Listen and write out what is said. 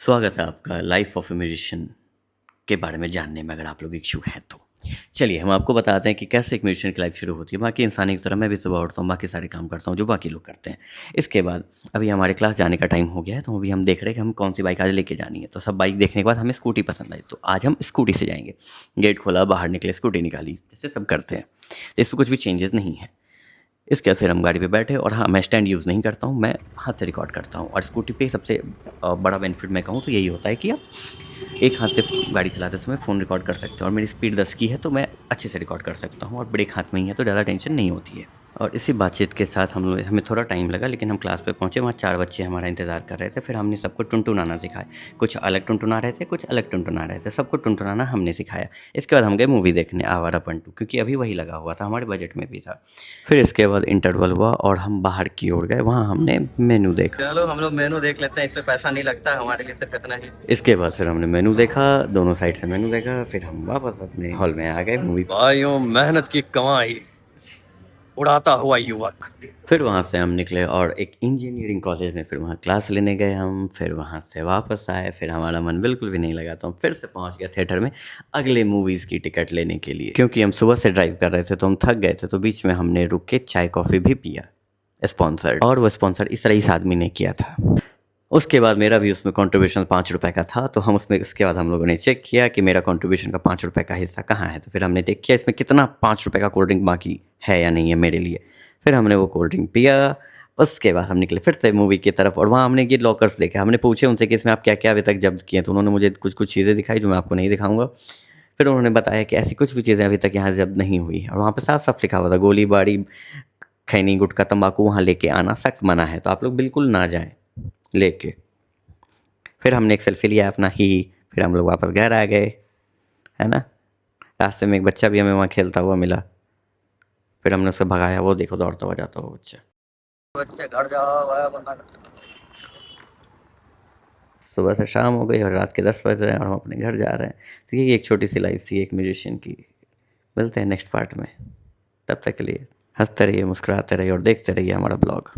स्वागत है आपका लाइफ ऑफ ए म्यूजिशियन के बारे में जानने में, अगर आप लोग इच्छुक हैं तो। चलिए हम आपको बताते हैं कि कैसे एक म्यूजिशियन की लाइफ शुरू होती है। बाकी इंसानी की तरह मैं भी सुबह उठता हूँ, बाकी सारे काम करता हूँ जो बाकी लोग करते हैं। इसके बाद अभी हमारे क्लास जाने का टाइम हो गया है, तो अभी हम देख रहे हैं कि हम कौन सी बाइक आज लेके जानी है। तो सब बाइक देखने के बाद हमें स्कूटी पसंद आई, तो आज हम स्कूटी से जाएंगे। गेट खोला, बाहर निकले, स्कूटी निकाली, जैसे सब करते हैं। इस पर कुछ भी चेंजेस नहीं है। इसके बाद फिर हम गाड़ी पे बैठे, और हाँ, मैं स्टैंड यूज़ नहीं करता हूँ, मैं हाथ से रिकॉर्ड करता हूँ। और स्कूटी पे सबसे बड़ा बेनिफिट मैं कहूँ तो यही होता है कि आप एक हाथ से गाड़ी चलाते समय फ़ोन रिकॉर्ड कर सकते हो। और मेरी स्पीड 10 की है तो मैं अच्छे से रिकॉर्ड कर सकता हूँ, और ब्रेक हाथ में ही है तो ज़्यादा टेंशन नहीं होती है। और इसी बातचीत के साथ हमें थोड़ा टाइम लगा, लेकिन हम क्लास पे पहुँचे। वहाँ 4 बच्चे हमारा इंतज़ार कर रहे थे। फिर हमने सबको टुनटुनाना सिखाया। कुछ अलग टुनटुना रहे थे, कुछ अलग टुनटुना रहे थे। सबको टुनटुनाना हमने सिखाया। इसके बाद हम गए मूवी देखने, आवारापन 2, क्योंकि अभी वही लगा हुआ था, हमारे बजट में भी था। फिर इसके बाद इंटरवल हुआ और हम बाहर की ओर गए। वहाँ हमने मेनू देखा। चलो हम लोग मेनू देख लेते हैं, इस पे पैसा नहीं लगता, हमारे लिए सिर्फ इतना ही। इसके बाद फिर हमने मेनू देखा, दोनों साइड से मेनू देखा। फिर हम वापस अपने हॉल में आ गए मूवी। भाइयों, मेहनत की कमाई, उड़ाता हुआ युवक। फिर वहाँ से हम निकले और एक इंजीनियरिंग कॉलेज में फिर वहाँ क्लास लेने गए हम। फिर वहाँ से वापस आए। फिर हमारा मन बिल्कुल भी नहीं लगा, तो हम फिर से पहुँच गए थिएटर में अगले मूवीज़ की टिकट लेने के लिए। क्योंकि हम सुबह से ड्राइव कर रहे थे तो हम थक गए थे, तो बीच में हमने रुक के चाय कॉफ़ी भी पिया, स्पॉन्सर्ड। और वो स्पॉन्सर इस रईस आदमी ने किया था। उसके बाद मेरा भी उसमें कंट्रीब्यूशन 5 रुपये का था, तो हम उसमें उसके बाद हम लोगों ने चेक किया कि मेरा कंट्रीब्यूशन का 5 रुपये का हिस्सा कहाँ है। तो फिर हमने चेक किया इसमें कितना 5 रुपये का कोल्ड ड्रिंक बाकी है या नहीं है मेरे लिए। फिर हमने वो कोल्ड ड्रिंक पिया। उसके बाद हम निकले फिर से मूवी की तरफ, और वहाँ हमने ये लॉकर्स देखे। हमने पूछे उनसे कि इसमें आप क्या क्या अभी तक जब्त किए हैं, तो उन्होंने मुझे कुछ कुछ चीज़ें दिखाई जो मैं आपको नहीं दिखाऊंगा। फिर उन्होंने बताया कि ऐसी कुछ भी चीज़ें अभी तक यहाँ जब्त नहीं हुई है। और वहाँ पर साफ साफ लिखा हुआ था, गोली बारी, खैनी, गुटखा, तंबाकू वहाँ लेके आना सख्त मना है, तो आप लोग बिल्कुल ना जाएं लेके। फिर हमने एक सेल्फी लिया अपना ही। फिर हम लोग वापस घर आ गए, है ना। रास्ते में एक बच्चा भी हमें वहाँ खेलता हुआ मिला। फिर हमने उसे भगाया, वो देखो दौड़ता हुआ जाता हुआ बच्चा। बच्चे घर जाओ, वरना सुबह से शाम हो गई और रात के 10 बज रहे हैं और हम अपने घर जा रहे हैं। तो ये एक छोटी सी लाइफ थी एक म्यूजिशियन की। मिलते हैं नेक्स्ट पार्ट में। तब तक के लिए हंसते रहिए, मुस्कुराते रहिए और देखते रहिए हमारा ब्लॉग।